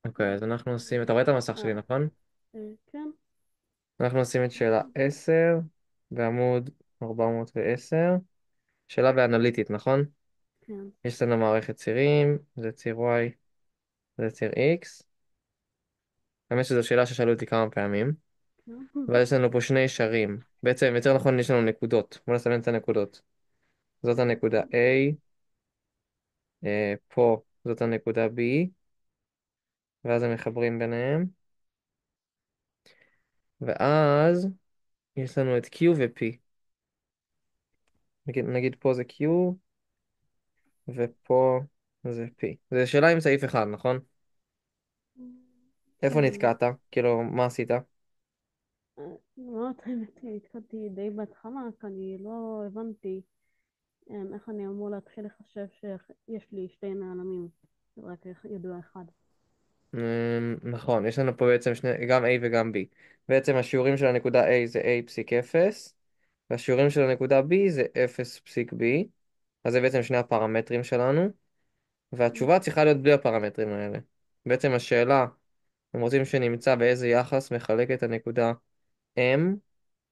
אוקיי, אז אנחנו עושים, אתה רואה את המסך אה, שלי, נכון? כן, אנחנו עושים את שאלה 10 בעמוד 410, שאלה באנליטית, נכון? כן, יש לנו מערכת צירים, זה ציר Y, זה ציר X. האמת שזו שאלה ששאלו אותי כמה פעמים. כן, ואז יש לנו פה שני ישרים. בעצם, יותר נכון, יש לנו נקודות. בואו נסמן את הנקודות. זאת הנקודה A, פה זאת הנקודה B, ואז הם מחברים ביניהם. ואז יש לנו את Q ו-P. נגיד פה זה Q, ופה זה P. זו שאלה עם סעיף אחד, נכון? איפה כן. נתקעת? כאילו, מה עשית? לא, את האמת, התחלתי די בהתחלה, רק אני לא הבנתי איך אני אמור להתחיל לחשב שיש לי שתי נעלמים, רק ידוע אחד. נכון, יש לנו פה בעצם גם A וגם B. בעצם השיעורים של הנקודה A זה A פסיק 0, והשיעורים של הנקודה B זה 0 פסיק B. אז זה בעצם שני הפרמטרים שלנו, והתשובה צריכה להיות בלי הפרמטרים האלה. בעצם השאלה, הם רוצים שנמצא באיזה יחס מחלקת הנקודה M,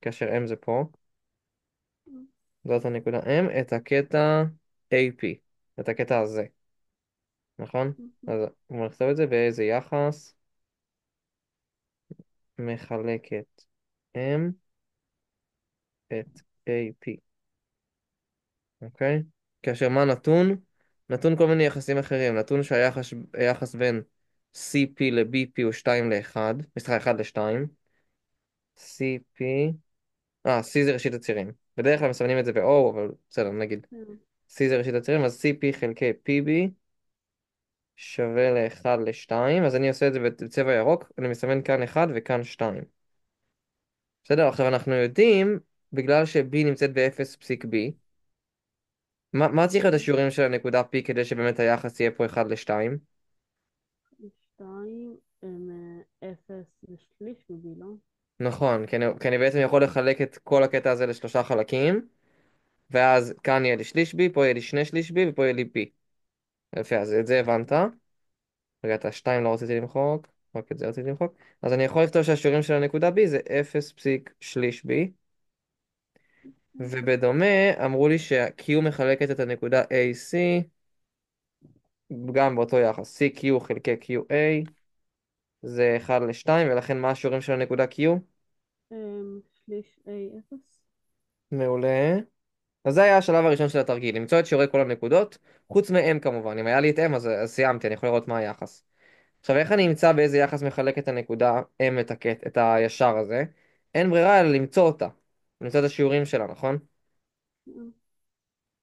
כאשר M זה פה, זאת הנקודה M, את הקטע AP, את הקטע הזה, נכון? אז בואו נכתוב את זה באיזה יחס מחלקת M את AP, אוקיי? כאשר מה נתון? נתון כל מיני יחסים אחרים. נתון שהיחס בין CP ל-BP הוא 2 ל-1, סליחה, 1 ל-2. CP, C זה ראשית הצירים. בדרך כלל מסמנים את זה ב-O, אבל בסדר, נגיד. כן, C זה ראשית הצירים, אז CP חלקי PB שווה ל-1 ל-2, אז אני עושה את זה בצבע ירוק, אני מסמן כאן 1 וכאן 2. בסדר, עכשיו אנחנו יודעים, בגלל ש-B נמצאת ב-0 פסיק B, מה צריך להיות השיעורים של הנקודה P כדי שבאמת היחס יהיה פה 1 ל-2? שתיים, אפס ושליש מבי, לא? נכון, כי אני בעצם יכול לחלק את כל הקטע הזה לשלושה חלקים, ואז כאן יהיה לי שליש B, פה יהיה לי שני שליש B, ופה יהיה לי B. יפה, אז את זה הבנת. רגע, את השתיים לא רציתי למחוק, רק את זה רציתי למחוק. אז אני יכול לכתוב שהשיעורים של הנקודה B זה 0 פסיק שליש B, ובדומה אמרו לי שה-Q מחלקת את הנקודה AC גם באותו יחס, CQ חלקי QA זה 1 ל-2, ולכן מה השיעורים של הנקודה Q? שליש A אפס. מעולה. אז זה היה השלב הראשון של התרגיל, למצוא את שיעורי כל הנקודות, חוץ מ-M כמובן, אם היה לי את M אז סיימתי, אני יכול לראות מה היחס. עכשיו איך אני אמצא באיזה יחס מחלק את הנקודה M את הישר הזה? אין ברירה אלא למצוא אותה, למצוא את השיעורים שלה, נכון?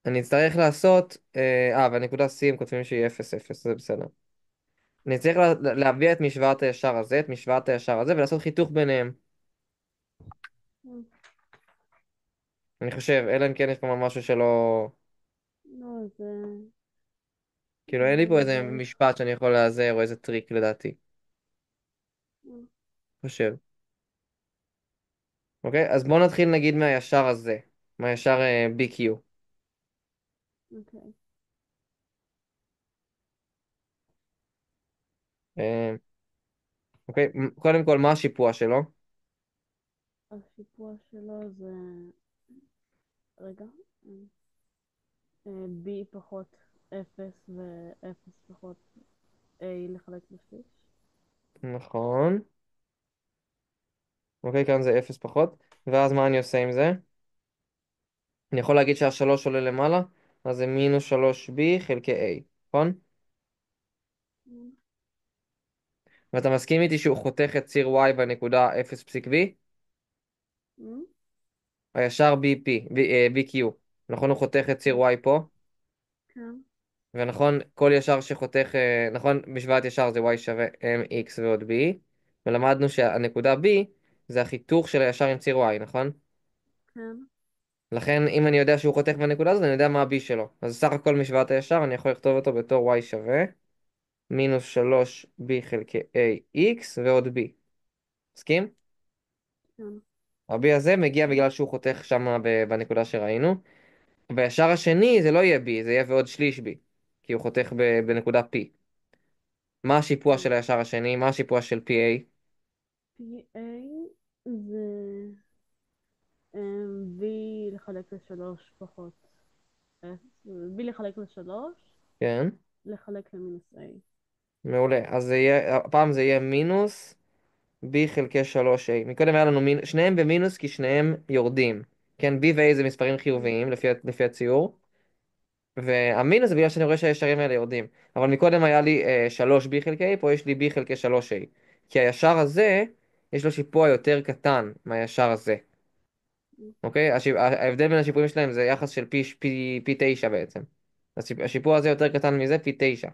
אני אצטרך לעשות, והנקודה C הם כותבים שהיא 0 0, זה בסדר. אני צריך להביע את משוואת הישר הזה, את משוואת הישר הזה, ולעשות חיתוך ביניהם. אני חושב, אלא אם כן יש פה משהו שלא... לא, כאילו אין לי פה זה איזה בערך. משפט שאני יכול להיעזר או איזה טריק לדעתי. חושב. אוקיי, אז בואו נתחיל נגיד מהישר הזה, מהישר BQ. אוקיי. אה, אוקיי, קודם כל מה השיפוע שלו? השיפוע שלו זה, רגע, B פחות אפס ו-0 פחות A לחלק לשליש. נכון. אוקיי, כאן זה 0 פחות. ואז מה אני עושה עם זה? אני יכול להגיד שהשלוש עולה למעלה, אז זה מינוס 3B חלקי A, נכון? ואתה מסכים איתי שהוא חותך את ציר Y בנקודה 0 פסיק B? הישר BQ. נכון, הוא חותך את ציר Y פה? כן, ונכון, כל ישר שחותך, נכון, משוואת ישר זה y שווה mx ועוד b, ולמדנו שהנקודה b זה החיתוך של הישר עם ציר y, נכון? כן, לכן, אם אני יודע שהוא חותך בנקודה הזאת, אני יודע מה ה-b שלו. אז סך הכל משוואת הישר, אני יכול לכתוב אותו בתור y שווה מינוס 3b חלקי ax ועוד b. מסכים? כן, ה-b הזה מגיע בגלל שהוא חותך שם בנקודה שראינו. בישר השני זה לא יהיה b, זה יהיה ועוד שליש b, כי הוא חותך בנקודה p. מה השיפוע כן. של הישר השני? מה השיפוע של PA? PA זה V לחלק לשלוש פחות F, V לחלק לשלוש, כן, לחלק למינוס A. מעולה. אז הפעם זה יהיה מינוס b חלקי 3a. מקודם היה לנו שניהם במינוס כי שניהם יורדים. כן, b ו-a זה מספרים חיוביים לפי הציור. והמינוס זה בגלל שאני רואה שהישרים האלה יורדים. אבל מקודם היה לי 3b חלקי a, פה יש לי b חלקי 3a. כי הישר הזה, יש לו שיפוע יותר קטן מהישר הזה. אוקיי? ההבדל בין השיפועים שלהם זה יחס של פי 9 בעצם. השיפוע הזה יותר קטן מזה, פי 9.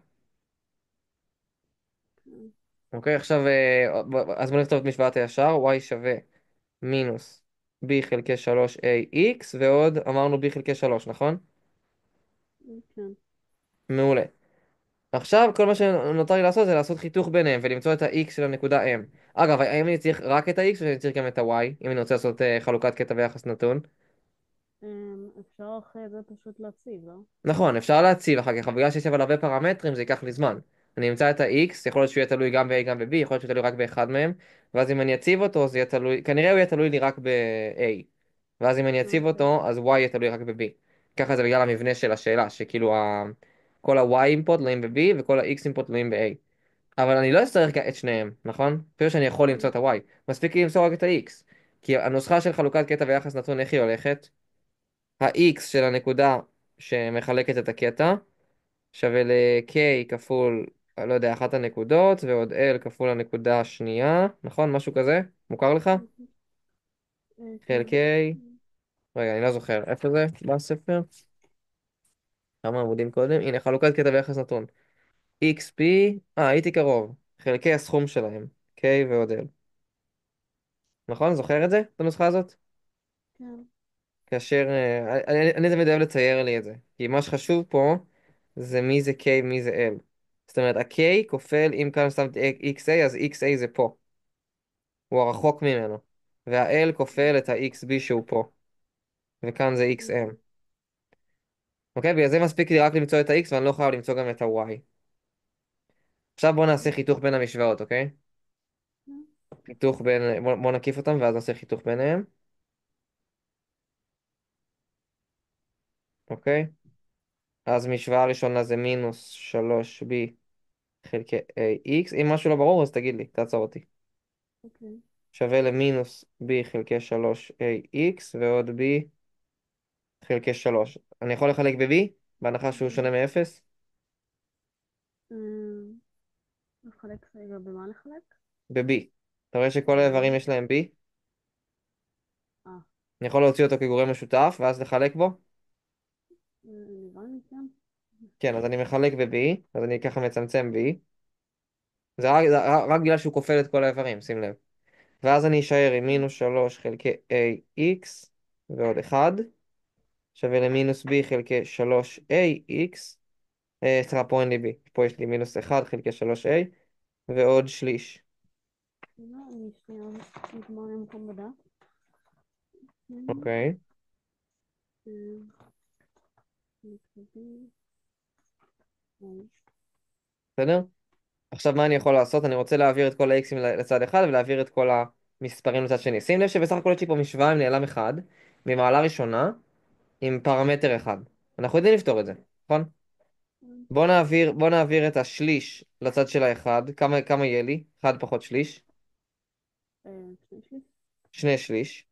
אוקיי, עכשיו, אז בוא נכתוב את משוואת הישר, y שווה מינוס b חלקי 3ax, ועוד אמרנו b חלקי 3, נכון? כן. מעולה. עכשיו כל מה שנותר לי לעשות זה לעשות חיתוך ביניהם ולמצוא את ה-x של הנקודה m. אגב, האם אני צריך רק את ה-x או שאני צריך גם את ה-y, אם אני רוצה לעשות חלוקת קטע ויחס נתון? אפשר אחרי זה פשוט להציב, לא? נכון, אפשר להציב אחר כך, אבל בגלל שיש אבל הרבה פרמטרים זה ייקח לי זמן. אני אמצא את ה-x, יכול להיות שהוא יהיה תלוי גם ב-a גם ב-b, יכול להיות שהוא תלוי רק באחד מהם, ואז אם אני אציב אותו זה יהיה תלוי, כנראה הוא יהיה תלוי לי רק ב-a. ואז אם אני אציב אוקיי. אותו, אז y יהיה תלוי רק ב-b. ככה זה בגלל המבנה של השאלה, שכאילו כל ה-y input תלויים ב-b וכל ה-x input תלויים ב-a. אבל אני לא אצטרך את שניהם, נכון? אפילו שאני יכול למצוא את ה-y. מספיק לי למצוא רק את ה-x. כי הנוסחה של חלוקת קטע ויחס נתון, איך היא הולכת? ה-x של הנקודה שמחלקת את הקטע שווה ל-k כפול, לא יודע, אחת הנקודות, ועוד l כפול הנקודה השנייה, נכון? משהו כזה? מוכר לך? כן. חלקי... רגע, אני לא זוכר. איפה זה בספר? כמה עמודים קודם? הנה, חלוקת קטע ביחס נתון. XP, הייתי קרוב. חלקי הסכום שלהם. K ועוד L. נכון? זוכר את זה? את הנוסחה הזאת? כן. כאשר... אני תמיד אוהב לצייר לי את זה. כי מה שחשוב פה זה מי זה K, מי זה L. זאת אומרת, ה-K כופל, אם כאן שמתי XA, אז XA זה פה. הוא הרחוק ממנו. וה-L כופל את ה-XB שהוא פה. וכאן זה XM. אוקיי. אוקיי? בגלל זה מספיק לי רק למצוא את ה-X ואני לא חייב למצוא גם את ה-Y. עכשיו בוא נעשה חיתוך בין המשוואות, אוקיי? חיתוך בין, בוא נקיף אותם ואז נעשה חיתוך ביניהם, אוקיי? אז משוואה ראשונה זה מינוס 3b חלקי ax. אם משהו לא ברור אז תגיד לי, תעצור אותי. אוקיי. שווה למינוס b חלקי 3ax ועוד b חלקי 3. אני יכול לחלק ב-b? בהנחה שהוא שונה מ-0? לחלק רגע, במה לחלק? ב-b. אתה רואה שכל האיברים יש להם b? אה, אני יכול להוציא אותו כגורם משותף ואז לחלק בו? נראה לי כן. כן, אז אני מחלק ב-b, אז אני ככה מצמצם b. זה רק בגלל שהוא כופל את כל האיברים, שים לב. ואז אני אשאר עם מינוס 3 חלקי ax ועוד 1 שווה למינוס b חלקי 3ax. סליחה, פה אין לי b, פה יש לי מינוס 1 חלקי 3a ועוד שליש. לא, אני שנייה נגמר למקום בדף. אוקיי, בסדר? עכשיו מה אני יכול לעשות? אני רוצה להעביר את כל ה-x'ים לצד אחד ולהעביר את כל המספרים לצד שני. שים לב שבסך הכל יש לי פה משוואה עם נעלם אחד ממעלה ראשונה עם פרמטר אחד. אנחנו יודעים לפתור את זה, נכון? בוא נעביר את השליש לצד של האחד. כמה יהיה לי? אחד פחות שליש. שני שליש. שני שליש.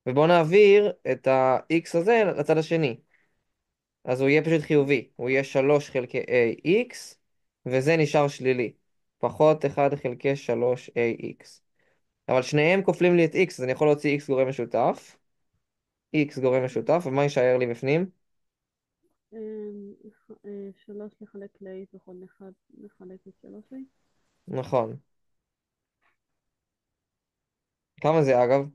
ובוא נעביר את ה-x הזה לצד השני. אז הוא יהיה פשוט חיובי. הוא יהיה 3 חלקי ax, וזה נשאר שלילי. פחות 1 חלקי 3ax. אבל שניהם כופלים לי את x, אז אני יכול להוציא x גורם משותף. x גורם משותף, ומה יישאר לי בפנים? שלוש לחלק ל-a פחות אחד לחלק ל-3a. נכון. כמה זה אגב?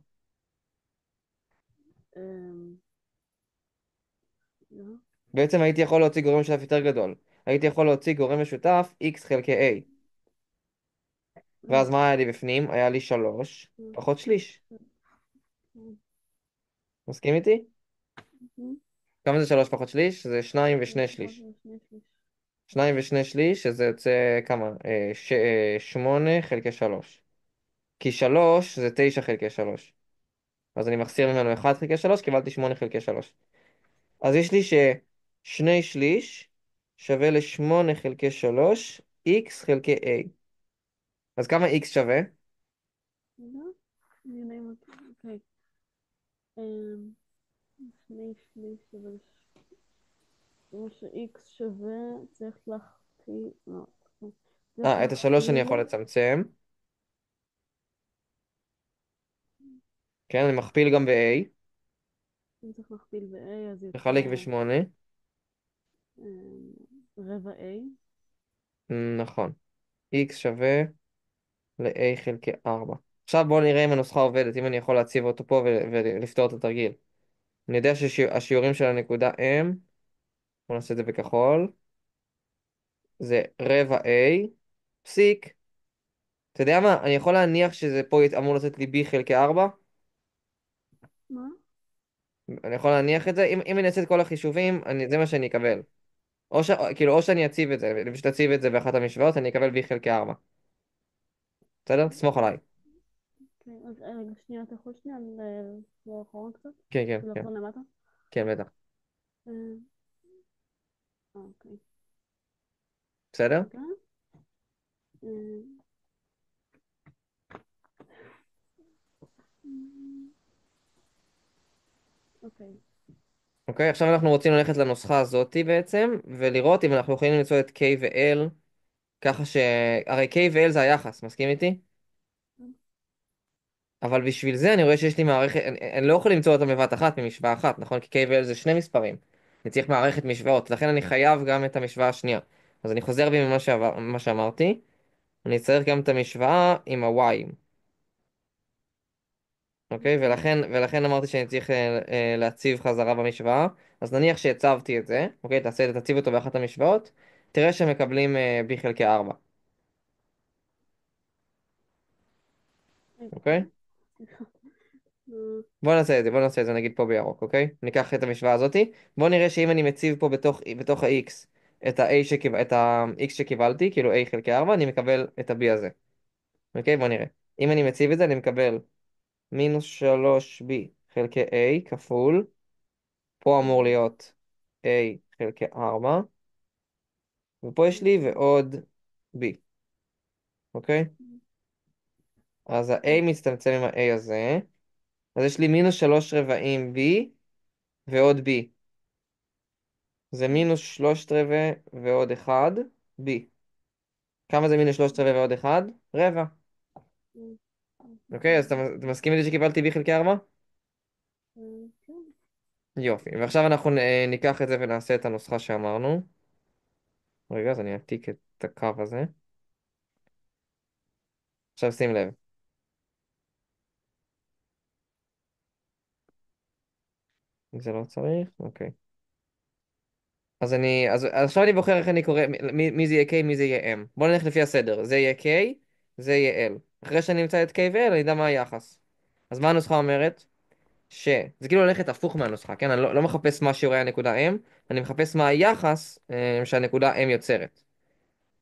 לא. בעצם הייתי יכול להוציא גורם משותף יותר גדול. הייתי יכול להוציא גורם משותף x חלקי a. אה, ואז מה היה לי בפנים? היה לי 3 פחות שליש. מסכים איתי? כמה זה 3 פחות שליש? זה 2 ושני פחות שליש. שני שליש. שניים ושני שליש, שזה יוצא כמה? 8 חלקי 3. כי 3 זה 9 חלקי 3. אז אני מחסיר ממנו 1 חלקי 3, קיבלתי 8 חלקי 3. אז יש לי ששני שליש שווה ל8 חלקי 3, x חלקי a. אז כמה x שווה? רגע, אני יודע אם... אוקיי. אמ, שני שליש שווה... כמו ש-x שווה, צריך להכפיל... לא, צריך את ה3 אני להכפיל... יכול לצמצם. כן, אני מכפיל גם ב-a. אם צריך להכפיל ב-a, אז מחלק יוצא ב8. רבע a. נכון. x שווה ל-a חלקי 4. עכשיו בואו נראה אם הנוסחה עובדת, אם אני יכול להציב אותו פה ולפתור את התרגיל. אני יודע שהשיעורים של הנקודה m, בואו נעשה את זה בכחול, זה רבע a, פסיק. אתה יודע מה? אני יכול להניח שזה פה אמור לתת לי b חלקי 4. מה? אני יכול להניח את זה. אם אני אעשה את כל החישובים, זה מה שאני אקבל. כאילו, או שאני אציב את זה, ופשוט אציב את זה באחת המשוואות, אני אקבל b חלקי 4. בסדר? תסמוך עליי. אוקיי, אז רגע, שנייה, אתה יכול שנייה לחזור אחורה קצת? כן, כן, כאילו כן. לחזור למטה? כן, בטח. אה, אוקיי. בסדר? רגע. אה, אוקיי. אוקיי, עכשיו אנחנו רוצים ללכת לנוסחה הזאתי בעצם, ולראות אם אנחנו יכולים למצוא את k ו-l, ככה הרי k ו-l זה היחס, מסכים איתי? אבל בשביל זה אני רואה שיש לי מערכת, אני לא יכול למצוא אותם בבת אחת ממשוואה אחת, נכון? כי k ו-l זה שני מספרים. אני צריך מערכת משוואות, לכן אני חייב גם את המשוואה השנייה. אז אני חוזר בי ממה שאמרתי, אני צריך גם את המשוואה עם ה-y. אוקיי? אוקיי. ולכן אמרתי שאני צריך להציב חזרה במשוואה. אז נניח שהצבתי את זה, אוקיי? תציב אותו באחת המשוואות, תראה שמקבלים b חלקי 4, רגע. אוקיי? סליחה. אה, בוא נעשה את זה נגיד פה בירוק, אוקיי? ניקח את המשוואה הזאתי. בוא נראה שאם אני מציב פה בתוך ה-x את ה-x שקיבלתי, כאילו a חלקי 4, אני מקבל את ה-b הזה. אוקיי? בוא נראה. אם אני מציב את זה, אני מקבל מינוס 3b חלקי a כפול, פה אמור אה, להיות a חלקי 4, ופה יש לי אוקיי. ועוד b, אוקיי? אז ה-a מצטמצם עם ה-a הזה, אז יש לי מינוס 3 רבעים b ועוד b. זה אוקיי. מינוס 3 רבעי ועוד 1 b. כמה זה מינוס 3 רבעי ועוד 1? רבע. אוקיי, אז אתה מסכים איתי שקיבלתי b חלקי 4? כן. יופי, ועכשיו אנחנו ניקח את זה ונעשה את הנוסחה שאמרנו. רגע, אז אני אעתיק את הקו הזה. עכשיו שים לב. זה לא צריך? אוקיי. אז עכשיו אני בוחר איך אני קורא, מי זה יהיה K, מי זה יהיה M. בוא נלך לפי הסדר. זה יהיה K, זה יהיה L. אחרי שאני אמצא את K ו-L, אני אדע מה היחס. אז מה הנוסחה אומרת? זה כאילו ללכת הפוך מהנוסחה, כן? אני לא מחפש מה שיעורי הנקודה M, אני מחפש מה היחס שהנקודה M יוצרת.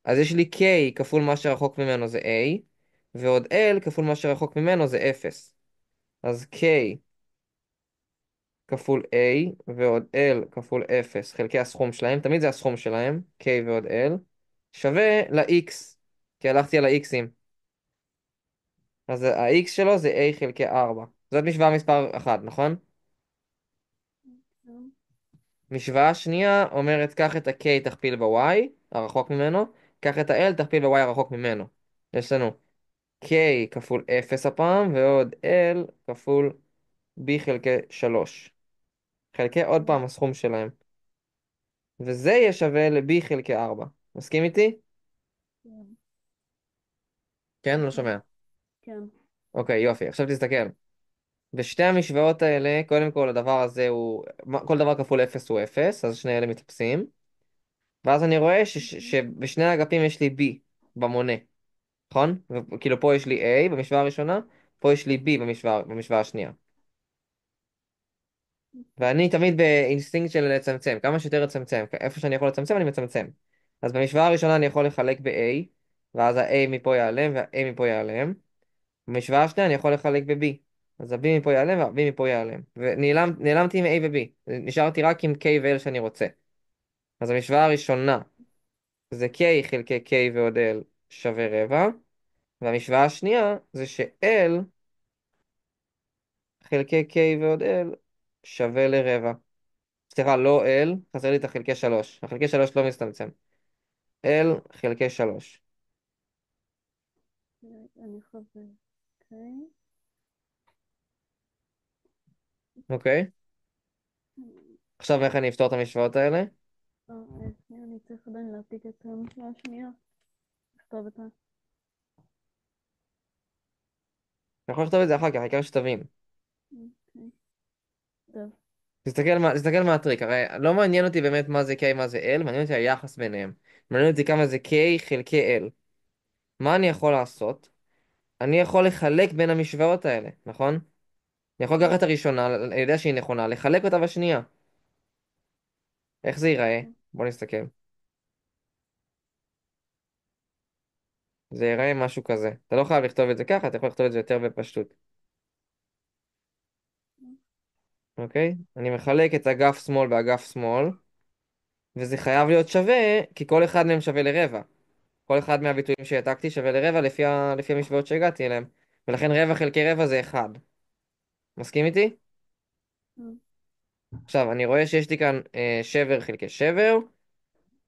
אז יש לי K כפול מה שרחוק ממנו זה A, ועוד L כפול מה שרחוק ממנו זה 0. אז K כפול A ועוד L כפול 0 חלקי הסכום שלהם, תמיד זה הסכום שלהם, K ועוד L, שווה ל-X, כי הלכתי על ה-X'ים. אז ה-X שלו זה A חלקי 4. זאת משוואה מספר 1, נכון? משוואה שנייה אומרת, קח את ה-K תכפיל ב-Y, הרחוק ממנו, קח את ה-L תכפיל ב-Y הרחוק ממנו. יש לנו K כפול 0 הפעם, ועוד L כפול B חלקי 3. חלקי עוד פעם הסכום שלהם. וזה יהיה שווה ל-b חלקי 4. מסכים איתי? כן. כן, לא אוקיי. שומע. כן. אוקיי, יופי. עכשיו תסתכל. בשתי המשוואות האלה, קודם כל הדבר הזה כל דבר כפול 0 הוא 0, אז שני אלה מתאפסים. ואז אני רואה שבשני האגפים יש לי b במונה, נכון? וכאילו פה יש לי a במשוואה הראשונה, פה יש לי b במשוואה השנייה. ואני תמיד באינסטינקט של לצמצם, כמה שיותר לצמצם. איפה שאני יכול לצמצם, אני מצמצם. אז במשוואה הראשונה אני יכול לחלק ב-A, ואז ה-A מפה ייעלם וה-A מפה ייעלם. במשוואה השנייה אני יכול לחלק ב-B. אז ה-B מפה ייעלם וה-B מפה ייעלם. ונעלמתי עם A ו-B. נשארתי רק עם K ו-L שאני רוצה. אז המשוואה הראשונה זה K חלקי K ועוד L שווה רבע. והמשוואה השנייה זה ש-L חלקי K ועוד L שווה לרבע. סליחה, לא L, חסר לי את החלקי 3. החלקי 3 לא מסתמצם. L חלקי 3. אני חוזר. אוקיי. אוקיי? עכשיו איך אני אפתור את המשוואות האלה? שנייה, אני צריך עדיין להעתיק את המשוואה השנייה. לכתוב את ה... אני יכול לכתוב את זה אחר כך, העיקר שתבין. אוקיי. טוב. תסתכל מה הטריק, הרי לא מעניין אותי באמת מה זה K, מה זה L, מעניין אותי היחס ביניהם. מעניין אותי כמה זה K חלקי L. מה אני יכול לעשות? אני יכול לחלק בין המשוואות האלה, נכון? אני יכול לקחת את הראשונה, אני יודע שהיא נכונה, לחלק אותה בשנייה. איך זה ייראה? בוא נסתכל. זה ייראה משהו כזה. אתה לא חייב לכתוב את זה ככה, אתה יכול לכתוב את זה יותר בפשטות. אוקיי? אני מחלק את אגף שמאל באגף שמאל, וזה חייב להיות שווה, כי כל אחד מהם שווה לרבע. כל אחד מהביטויים שהעתקתי שווה לרבע לפי המשוואות שהגעתי אליהם. ולכן רבע חלקי רבע זה 1. מסכים איתי? עכשיו, אני רואה שיש לי כאן שבר חלקי שבר,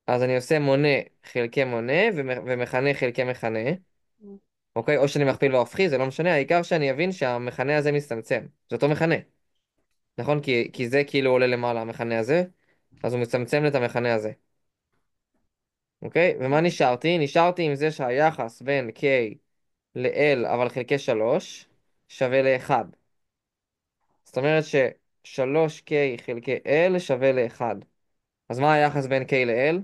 אז אני עושה מונה חלקי מונה ומכנה חלקי מכנה. אוקיי? או שאני מכפיל והופכי, זה לא משנה, העיקר שאני אבין שהמכנה הזה מצטמצם. זה אותו מכנה. נכון? כי זה כאילו עולה למעלה, המכנה הזה, אז הוא מצמצם את המכנה הזה. אוקיי? ומה נשארתי? נשארתי עם זה שהיחס בין K ל-L אבל חלקי 3 שווה ל-1. זאת אומרת ש-3K חלקי L שווה ל-1. אז מה היחס בין K ל-L?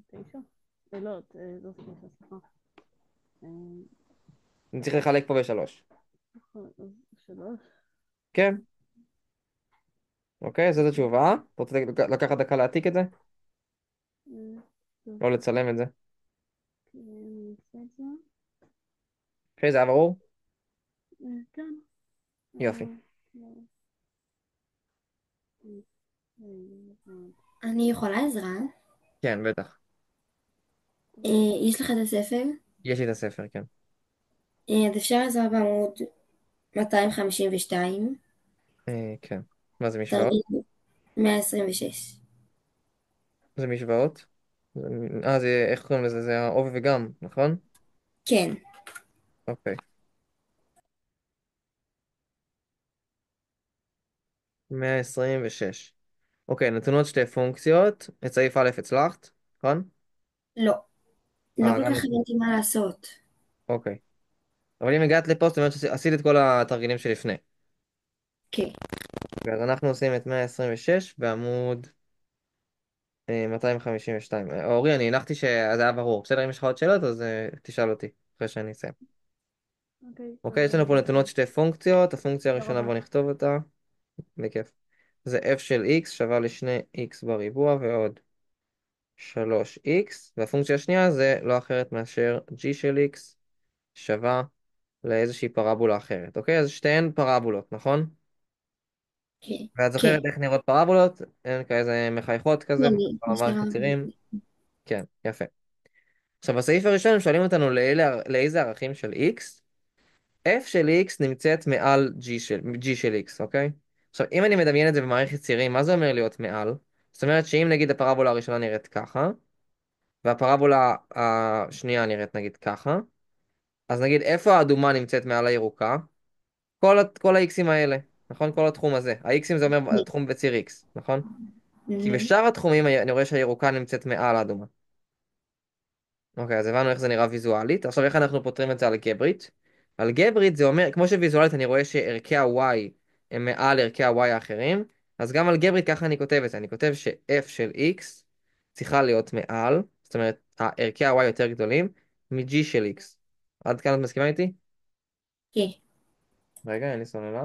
9? לא, לא 9, סליחה. אה, אני צריך לחלק פה ב-3. נכון, אז 3. כן, אוקיי, זאת התשובה. אתה רוצה לקחת דקה להעתיק את זה? טוב, לא לצלם את זה. אני אעשה את זה. אוקיי, זה היה ברור? כן. יופי. לא, אני יכולה עזרה. כן, בטח. יש לך את הספר? יש לי את הספר, כן. אז אפשר עזרה בעמוד 252, כן. מה זה משוואות? תרגיל 126. זה משוואות? איך קוראים לזה? זה ההווה וגם, נכון? כן, אוקיי. 126. אוקיי, נתונות שתי פונקציות. את סעיף א' הצלחת, נכון? לא. לא כל גם... כך הבנתי מה לעשות. אוקיי. אבל אם הגעת לפה, זאת אומרת שעשית את כל התרגילים שלפני. כן, אוקיי, אז אנחנו עושים את 126 בעמוד 252. אורי, אני הנחתי שזה היה ברור. בסדר, אם יש לך עוד שאלות, אז תשאל אותי אחרי שאני אסיים. אוקיי, אוקיי, טוב. יש לנו פה נתונות שתי פונקציות. הפונקציה תודה הראשונה, רבה. בוא נכתוב אותה. בכיף. זה f של x שווה ל2x בריבוע ועוד 3x, והפונקציה השנייה זה לא אחרת מאשר g של x שווה לאיזושהי פרבולה אחרת. אוקיי? אז שתיהן פרבולות, נכון? כן, ואת כן. זוכרת איך נראות פרבולות? הן כאיזה מחייכות כזה, אני במערכת נשארה. צירים. כן, יפה. עכשיו, בסעיף הראשון הם שואלים אותנו לאיזה ערכים של x f של x נמצאת מעל g של x, אוקיי? עכשיו, אם אני מדמיין את זה במערכת צירים, מה זה אומר להיות מעל? זאת אומרת שאם נגיד הפרבולה הראשונה נראית ככה, והפרבולה השנייה נראית נגיד ככה, אז נגיד איפה האדומה נמצאת מעל הירוקה? כל ה-x'ים האלה, נכון? כל התחום הזה. ה-x'ים זה אומר תחום בציר x, נכון? כי מהמם. בשאר התחומים אני רואה שהירוקה נמצאת מעל האדומה. אוקיי, אז הבנו איך זה נראה ויזואלית. עכשיו איך אנחנו פותרים את זה אלגברית? אלגברית זה אומר, כמו שוויזואלית אני רואה שערכי ה-y הם מעל ערכי ה-y האחרים, אז גם אלגברית ככה אני כותב את זה. אני כותב ש-f של x צריכה להיות מעל, זאת אומרת, ערכי ה-y יותר גדולים, מ-g של x. עד כאן את מסכימה איתי? כן, רגע, אין לי סוללה.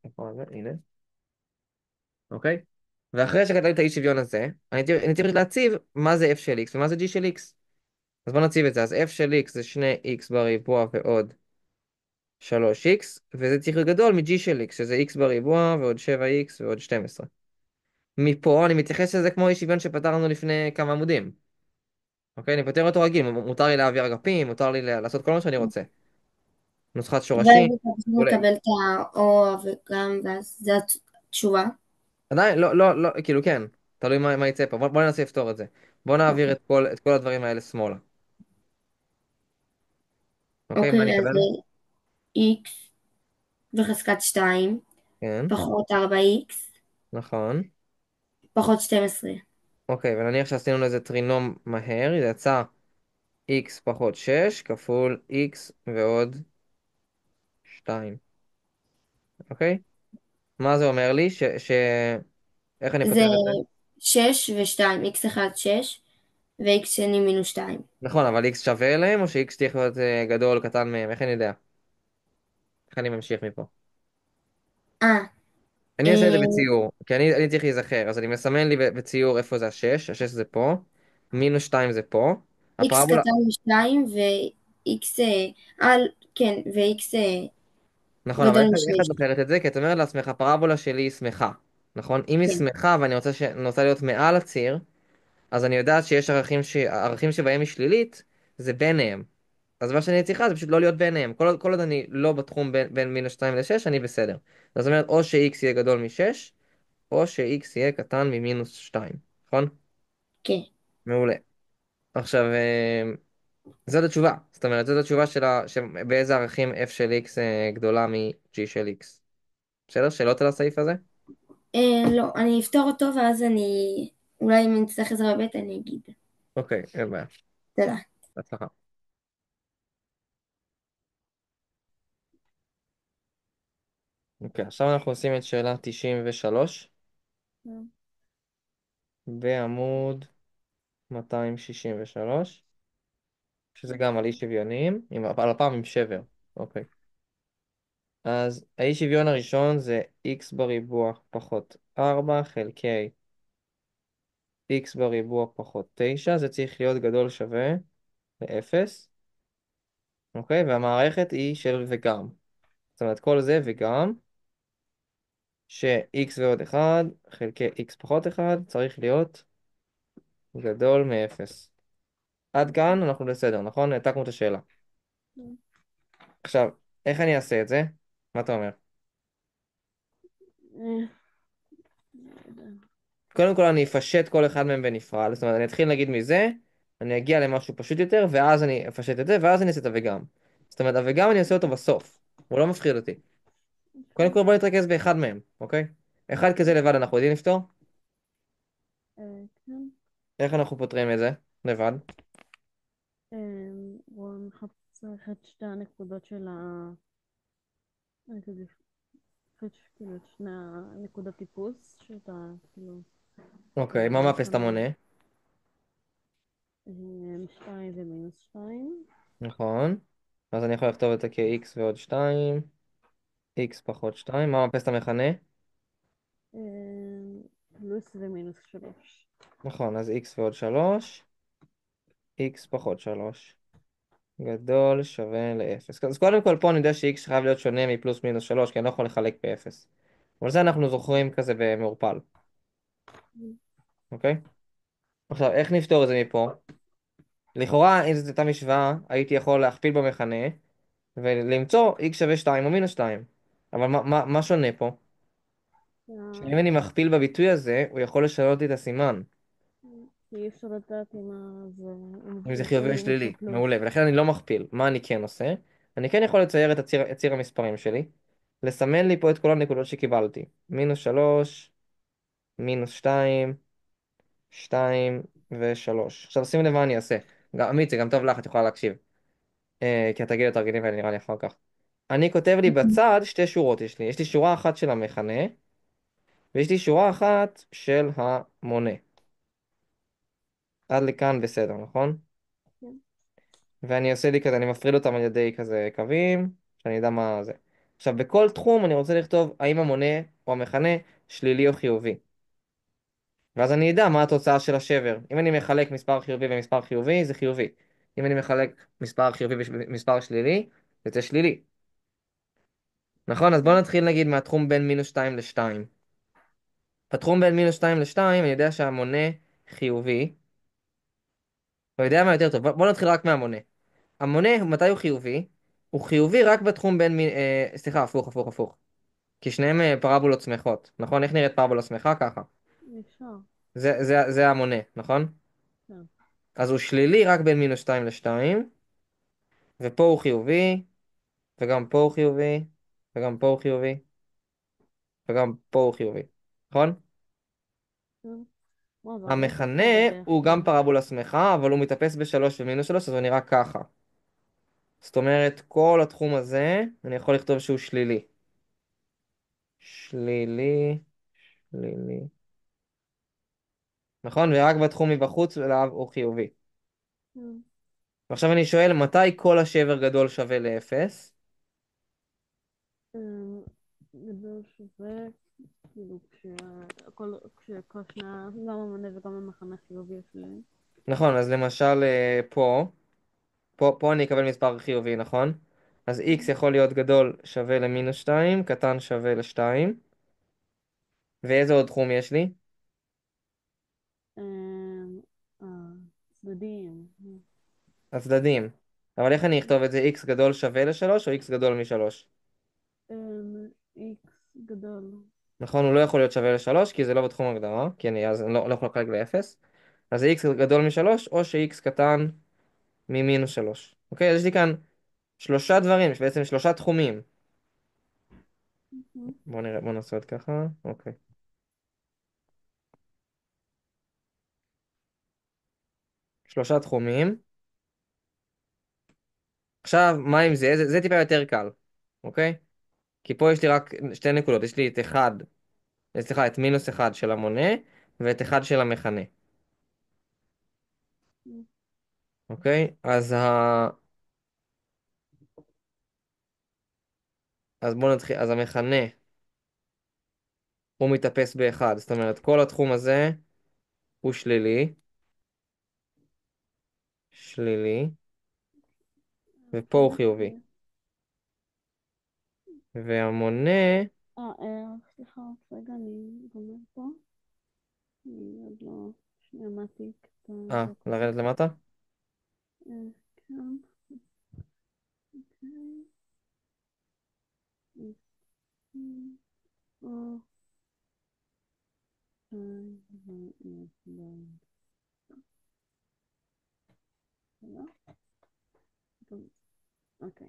איפה זה? הנה. אוקיי? ואחרי שכתבתי את האי שוויון הזה, אני צריך להציב מה זה f של x ומה זה g של x. אז בוא נציב את זה. אז f של x זה 2x בריבוע ועוד 3x, וזה צריך להיות גדול מ-g של x, שזה x בריבוע ועוד 7x ועוד 12. מפה אני מתייחס לזה כמו אי שוויון שפתרנו לפני כמה עמודים. אוקיי? אני פותר אותו רגיל, מותר לי להעביר אגפים, מותר לי לעשות כל מה שאני רוצה. נוסחת שורשים, ואז אתה פשוט וכולי. מקבל את האו וגם, ואז זה התשובה. עדיין, לא, לא, לא, כאילו כן, תלוי מה יצא פה. בוא ננסה לפתור את זה. בוא נעביר אוקיי. את כל הדברים האלה שמאלה. אוקיי, מה אני אוקיי, אז אקבל? זה x בחזקת 2 כן, פחות 4x נכון. פחות 12. אוקיי, ונניח שעשינו לזה טרינום מהר, זה יצא x פחות 6 כפול x ועוד 2. אוקיי? מה זה אומר לי? איך אני זה פותר את זה? 6 ו-2, x1 6 ו-x שני מינוס 2. נכון, אבל x שווה אליהם, או ש-x צריך להיות גדול, קטן מהם? איך אני יודע? איך אני ממשיך מפה? אה, אני אעשה את זה אה, בציור, כי אני צריך להיזכר, אז אני מסמן לי בציור איפה זה השש, השש זה פה, מינוס שתיים זה פה, x הפרבולה, קטן מ-2 ו-x, כן, ו-x נכון, אבל גדול איך את מ-6. זוכרת את זה? כי את אומרת לעצמך, הפרבולה שלי היא שמחה, נכון? אם היא כן, שמחה ואני רוצה להיות מעל הציר, אז אני יודעת שיש ערכים שבהם היא שלילית, זה ביניהם. אז מה שאני צריכה זה פשוט לא להיות ביניהם. כל עוד אני לא בתחום בין מינוס 2 ל-6, אני בסדר. זאת אומרת, או ש-x יהיה גדול מ-6, או ש-x יהיה קטן ממינוס 2, נכון? כן. מעולה. עכשיו, זאת התשובה. זאת אומרת, זאת התשובה באיזה ערכים f של x גדולה מ-g של x. בסדר? שאלות על הסעיף הזה? לא, אני אפתור אותו ואז אולי אם אני אצטרך עזרה בבית אני אגיד. אוקיי, אין בעיה. תודה. בהצלחה. אוקיי, עכשיו אנחנו עושים את שאלה 93 כן. בעמוד 263, שזה גם על אי שוויוניים, אבל הפעם עם שבר. אוקיי. אז האי שוויון הראשון זה x בריבוע פחות 4 חלקי x בריבוע פחות 9, זה צריך להיות גדול שווה ל-0. אוקיי? והמערכת היא של וגם. זאת אומרת, כל זה וגם, ש-x ועוד 1 חלקי x פחות 1 צריך להיות גדול מ-0. עד כאן אנחנו בסדר, נכון? העתקנו את השאלה. כן. עכשיו, איך אני אעשה את זה? מה אתה אומר? אה, לא יודע. קודם כל אני אפשט כל אחד מהם בנפרד, זאת אומרת, אני אתחיל נגיד מזה, אני אגיע למשהו פשוט יותר, ואז אני אפשט את זה, ואז אני אעשה את הוגם. זאת אומרת, הוגם אני אעשה אותו בסוף, הוא לא מפחיד אותי. קודם כל בוא נתרכז באחד מהם, אוקיי? אחד כזה לבד אנחנו יודעים לפתור? כן. איך אנחנו פותרים את זה? לבד. בואו נחפש את שתי הנקודות של אני כזה כאילו את שני הנקודות טיפוס שאתה כאילו אוקיי, מה מאפס שם אתה מונה? 2 ומינוס 2. נכון. אז אני יכול לכתוב את זה כ-x ועוד 2, x פחות 2, מה מאפס אתה מכנה? פלוס ומינוס 3. נכון, אז x ועוד 3, x פחות 3. גדול שווה ל-0. אז קודם כל פה אני יודע ש-x חייב להיות שונה מפלוס מינוס 3, כי אני לא יכול לחלק ב-0. אבל זה אנחנו זוכרים כזה במעורפל, אוקיי? עכשיו, איך נפתור את זה מפה? לכאורה, אם זאת הייתה משוואה, הייתי יכול להכפיל במכנה, ולמצוא x שווה 2 או מינוס 2. אבל מה שונה פה? שאם אני מכפיל בביטוי הזה, הוא יכול לשנות לי את הסימן. כי אי אפשר לדעת אם אם זה זה חיובי או מינוס או שלילי. פלוס. מעולה. ולכן אני לא מכפיל. מה אני כן עושה? אני כן יכול לצייר את ציר המספרים שלי, לסמן לי פה את כל הנקודות שקיבלתי. מינוס 3, מינוס 2, 2 ו-3. עכשיו שימו לב מה אני אעשה. עמית, זה גם טוב לך, את יכולה להקשיב. כי את תגידי את התרגילים האלה נראה לי אחר כך. אני כותב לי בצד שתי שורות יש לי שורה אחת של המכנה, ויש לי שורה אחת של המונה. עד לכאן בסדר, נכון? כן. ואני עושה לי כזה, אני מפריד אותם על ידי כזה קווים, שאני אדע מה זה. עכשיו, בכל תחום אני רוצה לכתוב האם המונה או המכנה שלילי או חיובי. ואז אני אדע מה התוצאה של השבר. אם אני מחלק מספר חיובי ומספר חיובי, זה חיובי. אם אני מחלק מספר חיובי ומספר שלילי, זה יוצא שלילי. נכון? אז בואו נתחיל נגיד מהתחום בין מינוס 2 ל-2. בתחום בין מינוס 2 ל-2, אני יודע שהמונה חיובי. אתה יודע מה יותר טוב? בואו נתחיל רק מהמונה. המונה, מתי הוא חיובי? הוא חיובי רק בתחום בין סליחה, הפוך, הפוך, הפוך. כי שניהם פרבולות שמחות, נכון? איך נראית פרבולה שמחה? ככה. ישר. זה המונה, נכון? כן. אז הוא שלילי רק בין מינוס 2 ל-2, ופה הוא חיובי, וגם פה הוא חיובי, וגם פה הוא חיובי, וגם פה הוא חיובי, נכון? כן. וואו, זה הרבה יותר המכנה קל בדרך הוא כלל. גם פרבולה שמחה, אבל הוא מתאפס בשלוש ומינוס 3, אז הוא נראה ככה. זאת אומרת, כל התחום הזה, אני יכול לכתוב שהוא שלילי. שלילי, שלילי. נכון? ורק בתחום מבחוץ אליו הוא חיובי. כן. ועכשיו אני שואל, מתי כל השבר גדול שווה לאפס? גדול שווה, כאילו כשכל שנייה, גם המונה וגם המחנה חיובי אצלי. נכון, אז למשל פה אני אקבל מספר חיובי, נכון? אז x יכול להיות גדול שווה למינוס 2, קטן שווה ל-2. ואיזה עוד תחום יש לי? הצדדים. הצדדים. אבל איך אני אכתוב את זה? x גדול שווה ל-3 או x גדול מ-3? איקס גדול. נכון, הוא לא יכול להיות שווה ל-3 כי זה לא בתחום הגדרה, כי אני לא יכול לחלק ל-0. אז זה x גדול מ-3 או ש-x קטן ממינוס 3. אוקיי, אז יש לי כאן שלושה דברים, בעצם שלושה תחומים. בואו נראה, בואו נעשה את ככה. אוקיי. שלושה תחומים. עכשיו, מה עם זה? זה טיפה יותר קל, אוקיי? כי פה יש לי רק שתי נקודות. יש לי את סליחה, את מינוס אחד של המונה, ואת אחד של המכנה. אוקיי? אז בואו נתחיל. אז המכנה, הוא מתאפס באחד. זאת אומרת, כל התחום הזה הוא שלילי. שלילי. ופה הוא חיובי. והמונה... סליחה, רגע, אני גומר פה. אני עוד לא, שנייה מעתיק את זה ככה. לרדת למטה? כן, אוקיי. או, אוקיי.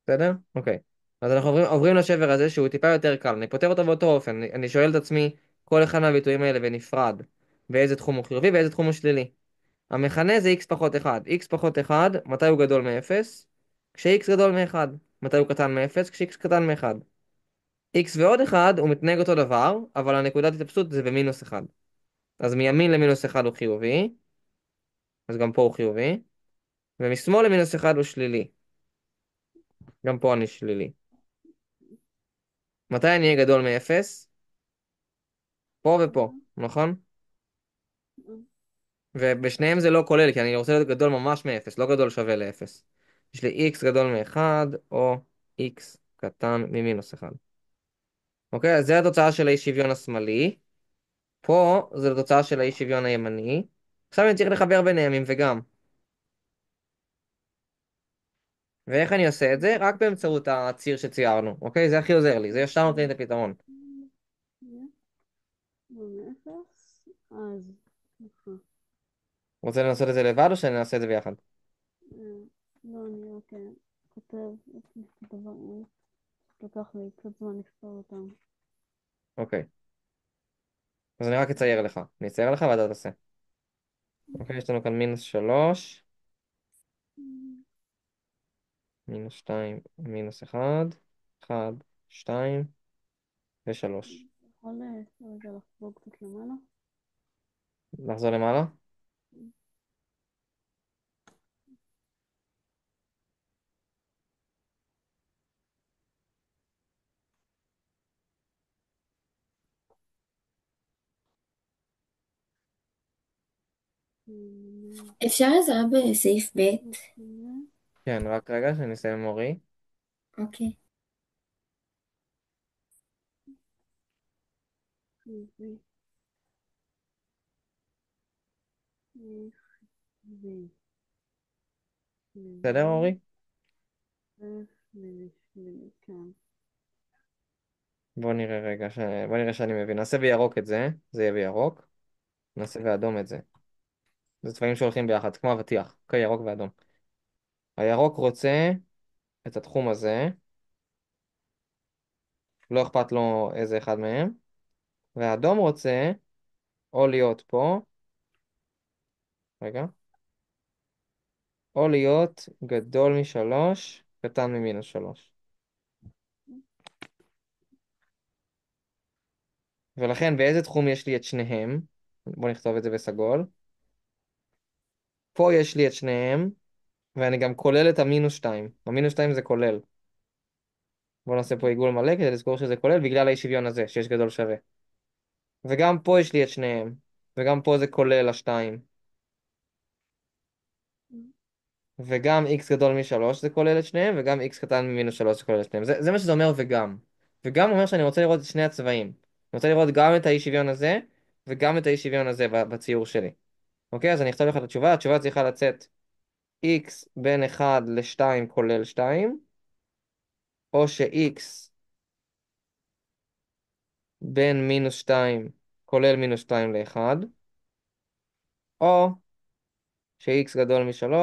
בסדר? אוקיי. אז אנחנו עוברים לשבר הזה שהוא טיפה יותר קל. אני פותר אותו באותו אופן. אני שואל את עצמי, כל אחד מהביטויים האלה בנפרד, באיזה תחום הוא חיובי ואיזה תחום הוא שלילי. המכנה זה x פחות 1. x פחות 1, מתי הוא גדול מ-0? כש-x גדול מ-1. מתי הוא קטן מ-0? כש-x קטן מ-1. x ועוד 1 הוא מתנהג אותו דבר, אבל הנקודת התאפסות זה במינוס 1. אז מימין למינוס 1 הוא חיובי, אז גם פה הוא חיובי, ומשמאל למינוס 1 הוא שלילי. גם פה אני שלילי. מתי אני אהיה גדול מ-0? פה ופה, נכון? ובשניהם זה לא כולל, כי אני רוצה להיות גדול ממש מ-0, לא גדול שווה ל-0. יש לי x גדול מ-1, או x קטן ממינוס 1. אוקיי, אז זה התוצאה של האי שוויון השמאלי. פה זה התוצאה של האי שוויון הימני. עכשיו אני צריך לחבר ביניהם עם וגם. ואיך אני עושה את זה? רק באמצעות הציר שציירנו, אוקיי? זה הכי עוזר לי, זה ישר נותן לי את הפתרון. מאפס, אז ככה. רוצה לנסות את זה לבד או שנעשה את זה ביחד? לא, אני רק כותב את הדברים. לקח לי קצת זמן לפתור אותם. אוקיי. אז אני רק אצייר לך. אני אצייר לך ואתה תעשה. אוקיי, יש לנו כאן מינוס 3, מינוס 2, מינוס 1, 1, 2 ו-3. יכול רגע לחזור קצת למעלה? לחזור למעלה? אפשר עזרה בסעיף ב'? כן, רק רגע שאני אסיים עם אורי. אוקיי. בסדר, אורי? בוא נראה שאני מבין. נעשה בירוק את זה, זה יהיה בירוק. נעשה באדום את זה. זה צבעים שהולכים ביחד, כמו אבטיח. אוקיי, ירוק ואדום. הירוק רוצה את התחום הזה, לא אכפת לו איזה אחד מהם. והאדום רוצה או להיות פה, רגע, או להיות גדול משלוש, קטן ממינוס שלוש. ולכן באיזה תחום יש לי את שניהם? בואו נכתוב את זה בסגול. פה יש לי את שניהם, ואני גם כולל את המינוס 2. המינוס 2 זה כולל. בואו נעשה פה עיגול מלא כדי לזכור שזה כולל בגלל האי שוויון הזה, שיש גדול שווה. וגם פה יש לי את שניהם, וגם פה זה כולל השתיים. וגם x גדול משלוש זה כולל את שניהם, וגם x קטן ממינוס שלוש זה כולל את שניהם. זה מה שזה אומר וגם. וגם אומר שאני רוצה לראות את שני הצבעים. אני רוצה לראות גם את האי שוויון הזה, וגם את האי שוויון הזה בציור שלי. אוקיי, אז אני אכתוב לך את התשובה. התשובה צריכה לצאת x בין 1 ל-2 כולל 2, או ש-x בין מינוס 2 כולל מינוס 2 ל-1, או ש-x גדול מ-3,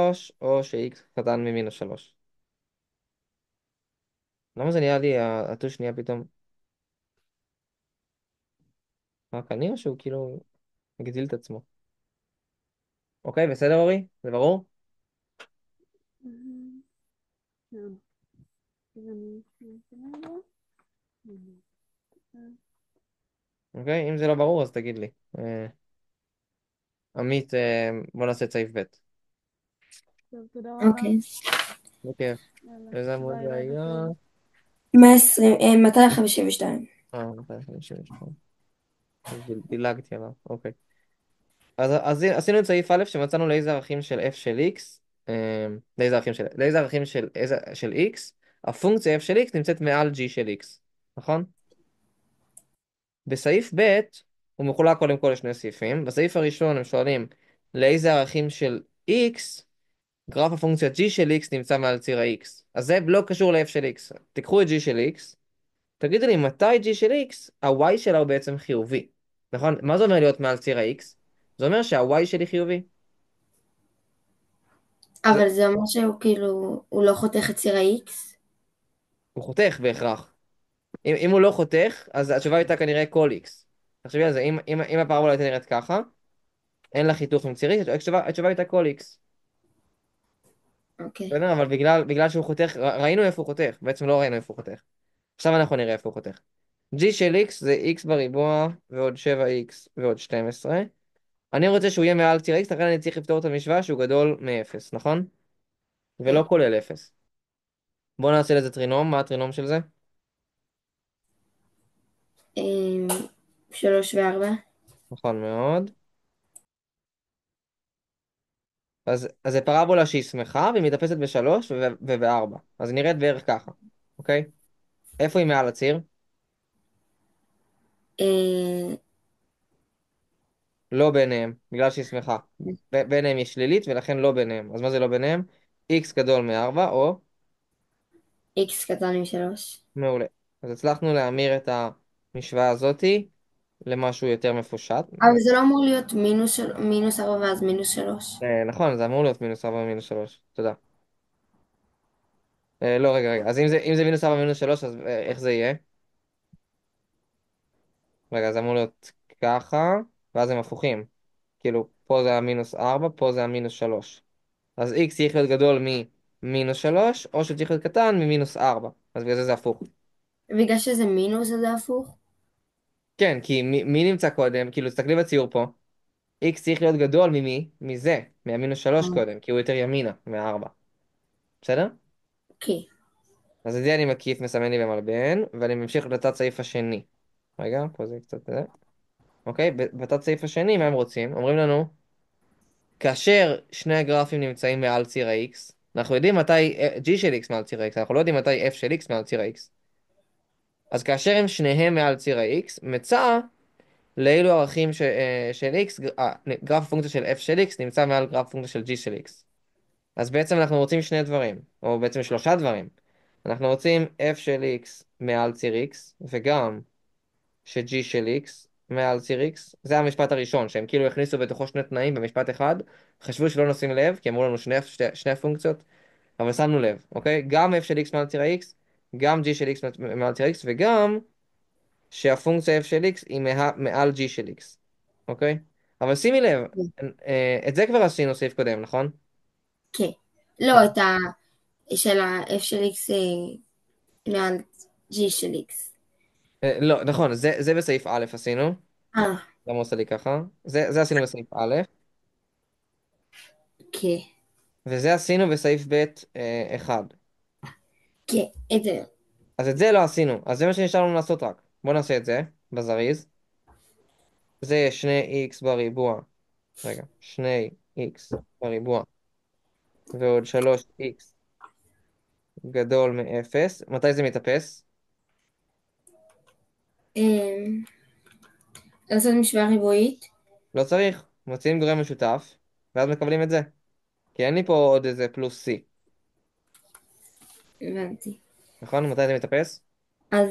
או ש-x קטן ממינוס 3. למה זה נהיה לי, הטוש נהיה פתאום רק אני, או שהוא כאילו הגדיל את עצמו? אוקיי, בסדר אורי? זה ברור? אוקיי, אם זה לא ברור אז תגיד לי. עמית, בוא נעשה את סעיף ב'. טוב, תודה רבה. אוקיי. אוקיי, יאללה, איזה עמוד ביי, זה לילה היה? טוב. 252. 252. דילגתי עליו, אוקיי. אז עשינו את סעיף א' שמצאנו לאיזה ערכים של f של x, לאיזה ערכים של x, הפונקציה f של x נמצאת מעל g של x, נכון? בסעיף ב' הוא מחולק קודם כל לשני סעיפים. בסעיף הראשון הם שואלים לאיזה ערכים של x גרף הפונקציה g של x נמצא מעל ציר ה-x. אז זה לא קשור ל-f של x. תיקחו את g של x, תגידו לי מתי g של x, ה-y שלה הוא בעצם חיובי. נכון? מה זה אומר להיות מעל ציר ה-x? זה אומר שה-y שלי חיובי. זה, אבל זה אומר שהוא כאילו, הוא לא חותך את ציר ה-X? הוא חותך בהכרח. אם הוא לא חותך, אז התשובה הייתה כנראה כל x. תחשבי על זה, אם הפרבולה הייתה נראית ככה, אין לה חיתוך עם צירית, התשובה הייתה כל x. אוקיי. בסדר? אבל בגלל שהוא חותך, ראינו איפה הוא חותך, בעצם לא ראינו איפה הוא חותך. עכשיו אנחנו נראה איפה הוא חותך. g של x זה x בריבוע ועוד 7x ועוד 12. אני רוצה שהוא יהיה מעל ציר x, לכן אני צריך לפתור את המשוואה שהוא גדול מ-0, נכון? כן. ולא כולל 0. בואו נעשה לזה טרינום, מה הטרינום של זה? 3 ו-4. נכון מאוד. אז זה פרבולה שהיא שמחה והיא מתאפסת ב-3 וב-4. אז היא נראית בערך ככה, אוקיי? איפה היא מעל הציר? לא ביניהם, בגלל שהיא שמחה. ביניהם היא שלילית ולכן לא ביניהם. אז מה זה לא ביניהם? x גדול מ-4 או... X קטן מ-3. מעולה. אז הצלחנו להמיר את המשוואה הזאתי למשהו יותר מפושט. אבל זה לא אמור להיות מינוס 4 ואז -3. נכון, זה אמור להיות מינוס 4 ומינוס 3. תודה. לא, רגע. אז אם זה מינוס 4 ומינוס 3, אז איך זה יהיה? רגע, זה אמור להיות ככה, ואז הם הפוכים. כאילו, פה זה המינוס 4, פה זה המינוס 3. אז x צריך להיות גדול ממינוס 3, או שצריך להיות קטן ממינוס 4. אז בגלל זה זה הפוך. בגלל שזה מינוס אז זה הפוך? כן, כי מי נמצא קודם? כאילו, תסתכלי בציור פה. x צריך להיות גדול ממי? מזה, מהמינוס 3 קודם, כי הוא יותר ימינה מה-4. בסדר? אוקיי. אז את זה אני מקיף, מסמן לי ומלבן, ואני ממשיך לתת סעיף השני. רגע, פה זה קצת זה. אוקיי, בתת סעיף השני, מה הם רוצים? אומרים לנו, כאשר שני הגרפים נמצאים מעל ציר ה-x, אנחנו יודעים מתי g של x מעל ציר ה-x, אנחנו לא יודעים מתי f של x מעל ציר ה-x. אז כאשר הם שניהם מעל ציר ה-x, מצא לאילו ערכים של x, גרף הפונקציה של f של x נמצא מעל גרף הפונקציה של g של x. אז בעצם אנחנו רוצים שני דברים, או בעצם שלושה דברים. אנחנו רוצים f של x מעל ציר x, וגם ש-g של x מעל ציר x. זה המשפט הראשון, שהם כאילו הכניסו בתוכו שני תנאים במשפט אחד, חשבו שלא נשים לב, כי אמרו לנו שני הפונקציות, אבל שמנו לב, אוקיי? גם f של x מעל ציר ה-x, גם g של x מעל ציר ה-x, וגם שהפונקציה f של x היא מעל g של x, אוקיי? אבל שימי לב, את זה כבר עשינו סעיף קודם, נכון? כן. לא, את ה... של ה-f של x מעל g של x. לא, נכון, זה בסעיף א' עשינו, אה, למה הוא עושה לי ככה? זה עשינו בסעיף א', כן. וזה עשינו בסעיף ב' 1. כן, את זה. אז את זה לא עשינו, אז זה מה שנשאר לנו לעשות רק. בואו נעשה את זה, בזריז. זה 2x בריבוע, רגע, 2x בריבוע, ועוד 3x גדול מ-0. מתי זה מתאפס? אמ, לעשות משוואה ריבועית. לא צריך, מוצאים גורם משותף, ואז מקבלים את זה. כי אין לי פה עוד איזה פלוס c, הבנתי. נכון? מתי זה מתאפס? אז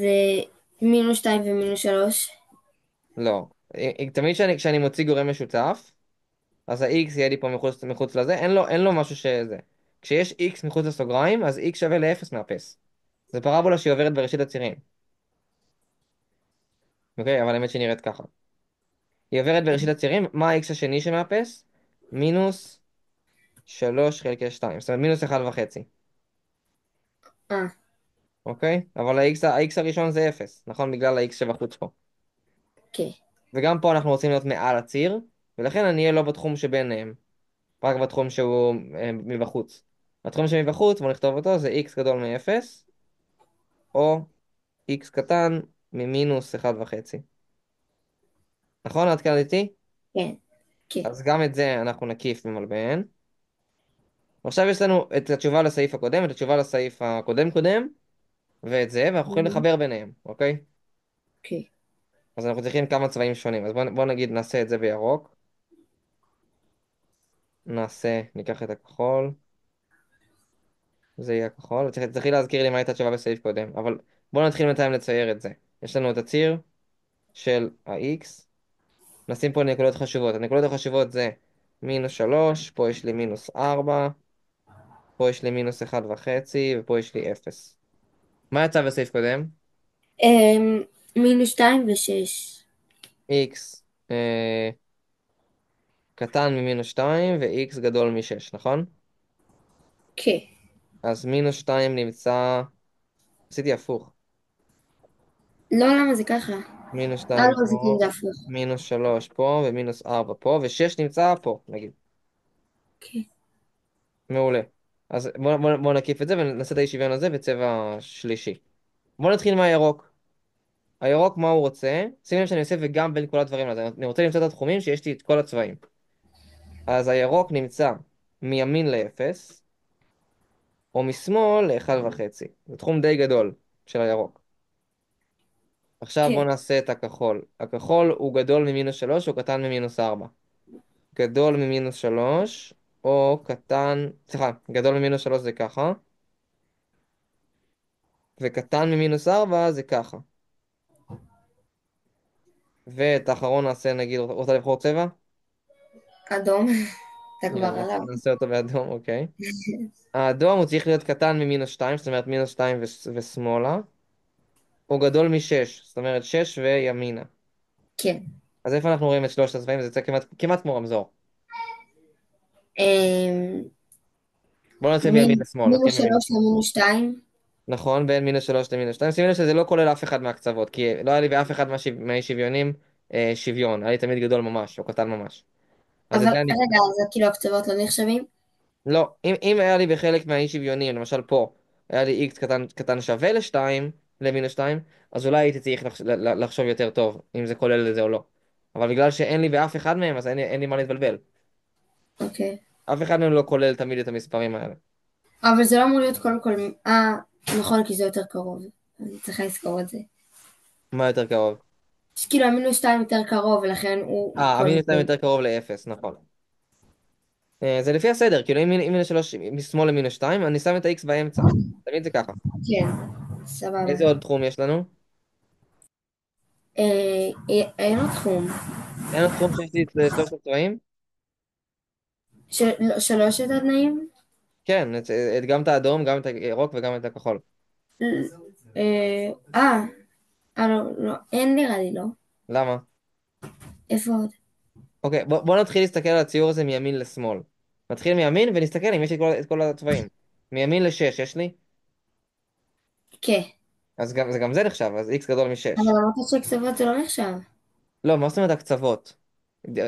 מינוס 2 ומינוס 3. לא. תמיד כשאני מוציא גורם משותף, אז ה-x יהיה לי פה מחוץ לזה, אין לו משהו שזה. כשיש x מחוץ לסוגריים, אז x שווה ל-0 מאפס. זה פרבולה שהיא עוברת בראשית הצירים. אוקיי? אבל האמת שהיא נראית ככה. היא עוברת בראשית הצירים, מה ה-x השני שמאפס? מינוס 3 חלקי 2, זאת אומרת מינוס 1.5. אה, אוקיי? אבל ה-x הראשון זה 0, נכון? בגלל ה-x שבחוץ פה. כן. וגם פה אנחנו רוצים להיות מעל הציר, ולכן אני אהיה לא בתחום שביניהם, רק בתחום שהוא מבחוץ. התחום שמבחוץ, בואו נכתוב אותו, זה x גדול מ-0, או x קטן ממינוס 1.5. נכון? עד כאן איתי? כן. כן. אז גם את זה אנחנו נקיף במלבן. עכשיו יש לנו את התשובה לסעיף הקודם, את התשובה לסעיף הקודם קודם, ואת זה, ואנחנו יכולים לחבר ביניהם, אוקיי? כן. אז אנחנו צריכים כמה צבעים שונים. אז בואו נגיד נעשה את זה בירוק. ניקח את הכחול. זה יהיה הכחול. תצטרכי להזכיר לי מה הייתה התשובה בסעיף קודם, אבל בואו נתחיל בינתיים לצייר את זה. יש לנו את הציר של ה-x. נשים פה נקודות חשובות. הנקודות החשובות זה מינוס 3, פה יש לי מינוס 4, פה יש לי מינוס 1.5, ופה יש לי 0. מה יצא בסעיף קודם? מינוס 2 ו-6. x קטן ממינוס 2 ו-x גדול מ-6, נכון? כן. אז מינוס 2 נמצא... עשיתי הפוך. לא, למה זה ככה? מינוס 2 לא, זה פה, כאילו זה הפוך. מינוס 3 פה ומינוס 4 פה, ו-6 נמצא פה, נגיד. כן. מעולה. אז בוא נקיף את זה ונעשה את האי שוויון הזה בצבע שלישי. בוא נתחיל מהירוק. הירוק, מה הוא רוצה? שימי לב שאני עושה וגם בין כל הדברים האלה. אני רוצה למצוא את התחומים שיש לי את כל הצבעים. אז הירוק נמצא מימין ל-0, או משמאל ל-1.5. זה תחום די גדול של הירוק. עכשיו כן. בואו נעשה את הכחול. הכחול הוא גדול ממינוס 3 או קטן ממינוס 4? גדול ממינוס 3 או קטן... סליחה, גדול ממינוס 3 זה ככה, וקטן ממינוס 4 זה ככה. ואת האחרון נעשה, נגיד, רוצה לבחור צבע? אדום. אתה כבר יאללה, עליו. נעשה אותו באדום, אוקיי. האדום הוא צריך להיות קטן ממינוס 2, זאת אומרת מינוס 2 ושמאלה, או גדול מ-6, זאת אומרת 6 וימינה. כן. אז איפה אנחנו רואים את שלושת הצבעים? זה יוצא כמעט כמו רמזור. אמ, בואו נעשה מימין לשמאל, נתחיל מינוס מימין 3 לשמאל. למינוס 2. נכון, בין מינוס 3 למינוס 2. שימי לב שזה לא כולל אף אחד מהקצוות, כי לא היה לי באף אחד מהאי שוויונים שוויון, היה לי תמיד גדול ממש, או קטן ממש. אז אבל את זה אני... רגע, אז כאילו הקצוות לא נחשבים? לא, אם היה לי בחלק מהאי שוויונים, למשל פה, היה לי x קטן שווה ל-2, למינוס 2, אז אולי הייתי צריך לחשוב יותר טוב, אם זה כולל את זה או לא. אבל בגלל שאין לי באף אחד מהם, אז אין לי מה להתבלבל. אוקיי. אף אחד מהם לא כולל תמיד את המספרים האלה. אבל זה לא אמור להיות קודם כל, נכון, כי זה יותר קרוב. אני צריכה לזכור את זה. מה יותר קרוב? שכאילו המינוס 2 יותר קרוב, ולכן הוא המינוס 2 קודם. יותר קרוב לאפס, נכון. זה לפי הסדר, כאילו אם מינוס 3 משמאל למינוס 2, אני שם את ה-x באמצע. תמיד זה ככה. כן, סבבה. איזה עוד תחום יש לנו? אין עוד תחום. אין עוד תחום שיש לי את שלושת הצבעים? לא, שלושת התנאים? כן, גם את האדום, גם את הירוק וגם את הכחול. אה, אה, לא, לא, אין נראה לי, לא. למה? איפה עוד? אוקיי, בוא נתחיל להסתכל על הציור הזה מימין לשמאל. נתחיל מימין ונסתכל אם יש לי את כל הצבעים. מימין לשש יש לי? כן. אז גם זה נחשב, אז x גדול אבל משש. אמרת שקצוות זה לא נחשב. לא, מה זאת אומרת הקצוות?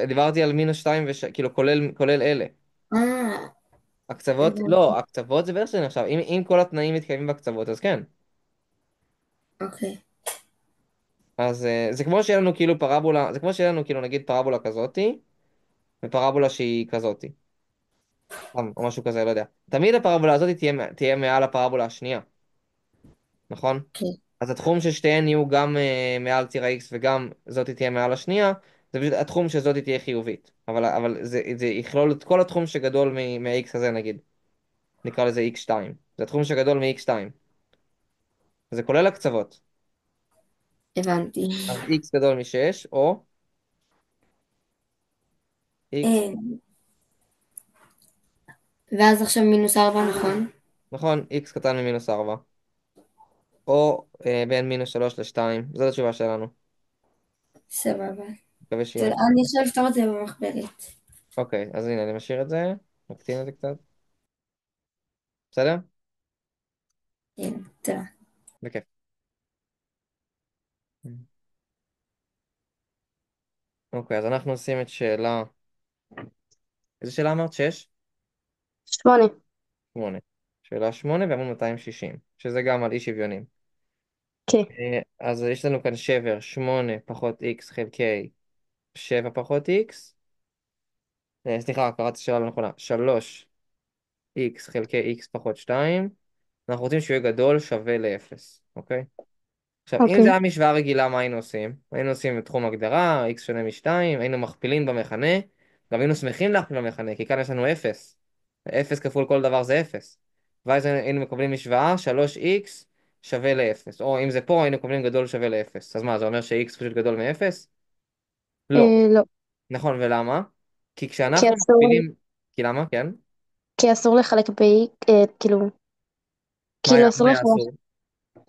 דיברתי על מינוס שתיים, כאילו כולל אלה. אה, הקצוות, הבנתי. לא, הקצוות זה בטח שזה נחשב. אם כל התנאים מתקיימים בקצוות, אז כן. אוקיי. אז זה כמו שיהיה לנו כאילו פרבולה, זה כמו שיהיה לנו כאילו נגיד פרבולה כזאתי, ופרבולה שהיא כזאתי. או משהו כזה, לא יודע. תמיד הפרבולה הזאת תהיה מעל הפרבולה השנייה, נכון? כן. אז התחום ששתיהן יהיו גם מעל ציר ה-x וגם זאתי תהיה מעל השנייה, זה פשוט התחום שזאתי תהיה חיובית. אבל זה יכלול את כל התחום שגדול מה-x הזה נגיד. נקרא לזה x2. זה התחום שגדול מ-x2. זה כולל הקצוות. הבנתי. אז x גדול מ-6, או x, אה, ואז עכשיו מינוס 4, נכון? נכון, x קטן ממינוס 4. או בין מינוס 3 ל-2. זאת התשובה שלנו. סבבה. מקווה שהיא תודה. נכונה. אני עכשיו לפתור את זה במחברת. אוקיי, אז הנה, אני משאיר את זה. מקטין את זה קצת. בסדר? כן, תודה. בכיף. אוקיי, אז אנחנו עושים את שאלה... איזה שאלה אמרת? 6? 8. 8. שאלה 8 בעמוד 260, שזה גם על אי שוויונים. כן. אז יש לנו כאן שבר 8 פחות x חלקי 7 פחות x. סליחה, קראתי שאלה לא נכונה. 3x חלקי x פחות 2. אנחנו רוצים שהוא יהיה גדול שווה ל-0, אוקיי? עכשיו, אם זה אוקיי. היה משוואה רגילה, מה היינו עושים? היינו עושים את תחום הגדרה, x שונה מ-2, היינו מכפילים במכנה, גם היינו שמחים להכפיל במכנה, כי כאן יש לנו 0. 0 כפול כל דבר זה 0. ואז היינו מקבלים משוואה, 3x שווה ל-0. או אם זה פה, היינו מקבלים גדול שווה ל-0. אז מה, זה אומר ש-x פשוט גדול מ-0? לא. לא. נכון, ולמה? כי כי כשאנחנו אסור, מכפילים... כי למה? כן? כי אסור לחלק כאילו, כאילו מה אסור היה לחלק. אסור?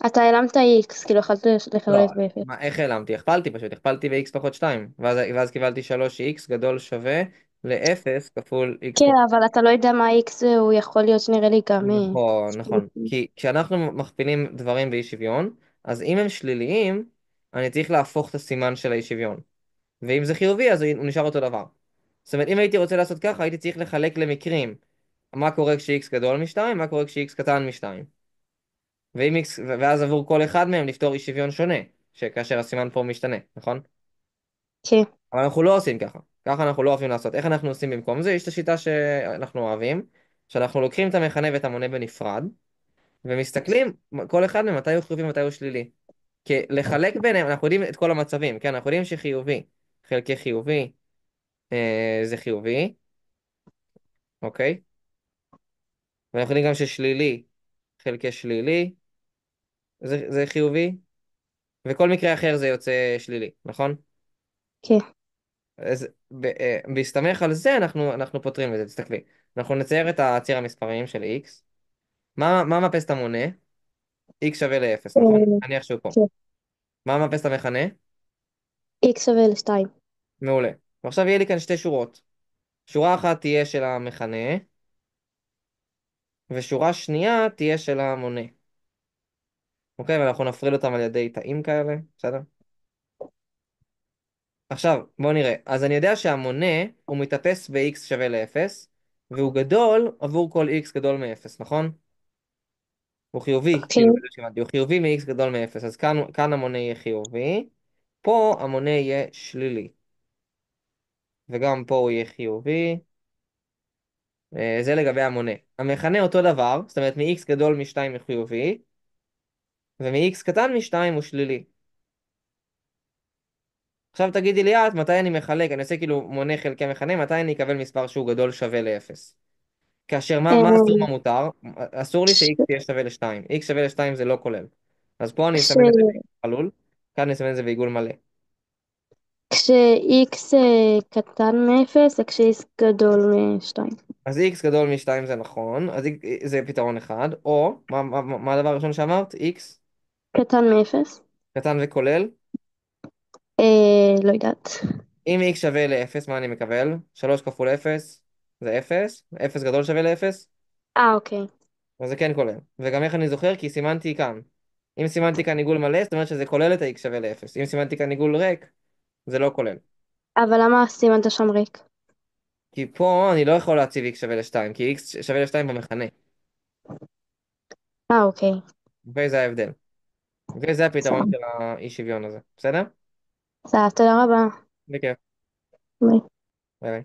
אתה העלמת איקס, כאילו יכולת לא, לחלק באפס. איך העלמתי? הכפלתי פשוט, הכפלתי ב-x פחות 2, ואז קיבלתי 3x גדול שווה ל-0 כפול x כן, פחות... אבל אתה לא יודע מה איקס הוא יכול להיות שנראה לי גם נכון, נכון. שלישי. כי כשאנחנו מכפילים דברים באי שוויון, אז אם הם שליליים, אני צריך להפוך את הסימן של האי שוויון. ואם זה חיובי, אז הוא נשאר אותו דבר. זאת אומרת, אם הייתי רוצה לעשות ככה, הייתי צריך לחלק למקרים. מה קורה כש-x גדול מ-2, מה קורה כש-x קטן מ-2. ואז עבור כל אחד מהם לפתור אי שוויון שונה, שכאשר הסימן פה משתנה, נכון? כן. אבל אנחנו לא עושים ככה. ככה אנחנו לא אוהבים לעשות. איך אנחנו עושים במקום זה? יש את השיטה שאנחנו אוהבים, שאנחנו לוקחים את המכנה ואת המונה בנפרד, ומסתכלים כל אחד מהם מתי הוא חיובי ומתי הוא שלילי. כי לחלק ביניהם, אנחנו יודעים את כל המצבים, כן? אנחנו יודעים שחיובי חלקי חיובי זה חיובי, אוקיי? ואנחנו יודעים גם ששלילי חלקי שלילי זה חיובי, וכל מקרה אחר זה יוצא שלילי, נכון? כן. אז בהסתמך על זה אנחנו פותרים את זה, תסתכלי. אנחנו נצייר את הציר המספריים של x. מה מאפס את המונה? x שווה ל-0, נכון? נניח שהוא פה. כן. מה מאפס את המכנה? איקס שווה לשתיים. מעולה. ועכשיו יהיה לי כאן שתי שורות. שורה אחת תהיה של המכנה, ושורה שנייה תהיה של המונה. אוקיי? ואנחנו נפריד אותם על ידי תאים כאלה, בסדר? עכשיו, בואו נראה. אז אני יודע שהמונה הוא מתאפס ב-x שווה ל-0, והוא גדול עבור כל x גדול מ-0, נכון? הוא חיובי, כן. כאילו, בגלל שהבנתי, הוא חיובי מ-x גדול מ-0, אז כאן המונה יהיה חיובי, פה המונה יהיה שלילי, וגם פה הוא יהיה חיובי, זה לגבי המונה. המכנה אותו דבר, זאת אומרת מ-x גדול מ-2 הוא חיובי, ומ-x קטן מ-2 הוא שלילי. עכשיו תגידי לי את, מתי אני מחלק, אני עושה כאילו מונה חלקי מכנה, מתי אני אקבל מספר שהוא גדול שווה ל-0? כאשר מה אסור, מה אמ, מותר? אסור לי כש, ש-x תהיה שווה ל-2. x שווה ל-2 זה לא כולל. אז פה אני כש, אסמן את זה בעיגול חלול, כאן אני אסמן את זה בעיגול מלא. כש-x קטן מ-0 וכש-x גדול מ-2. אז x גדול מ-2 זה נכון, אז זה פתרון אחד, או, מה הדבר הראשון שאמרת? x קטן מ-0? קטן וכולל. לא יודעת. אם x שווה ל-0, מה אני מקבל? 3 כפול 0 זה 0, 0 גדול שווה ל-0, אוקיי. אז זה כן כולל. וגם איך אני זוכר? כי סימנתי כאן. אם סימנתי כאן עיגול מלא, זאת אומרת שזה כולל את ה-x שווה ל-0. אם סימנתי כאן עיגול ריק, זה לא כולל. אבל למה סימנת שם ריק? כי פה אני לא יכול להציב x שווה ל-2, כי x שווה ל-2 במכנה. אוקיי. וזה ההבדל. וזה הפתרון בסדר. של האי שוויון הזה. בסדר? בסדר, תודה רבה. בכיף. ביי. ביי ביי.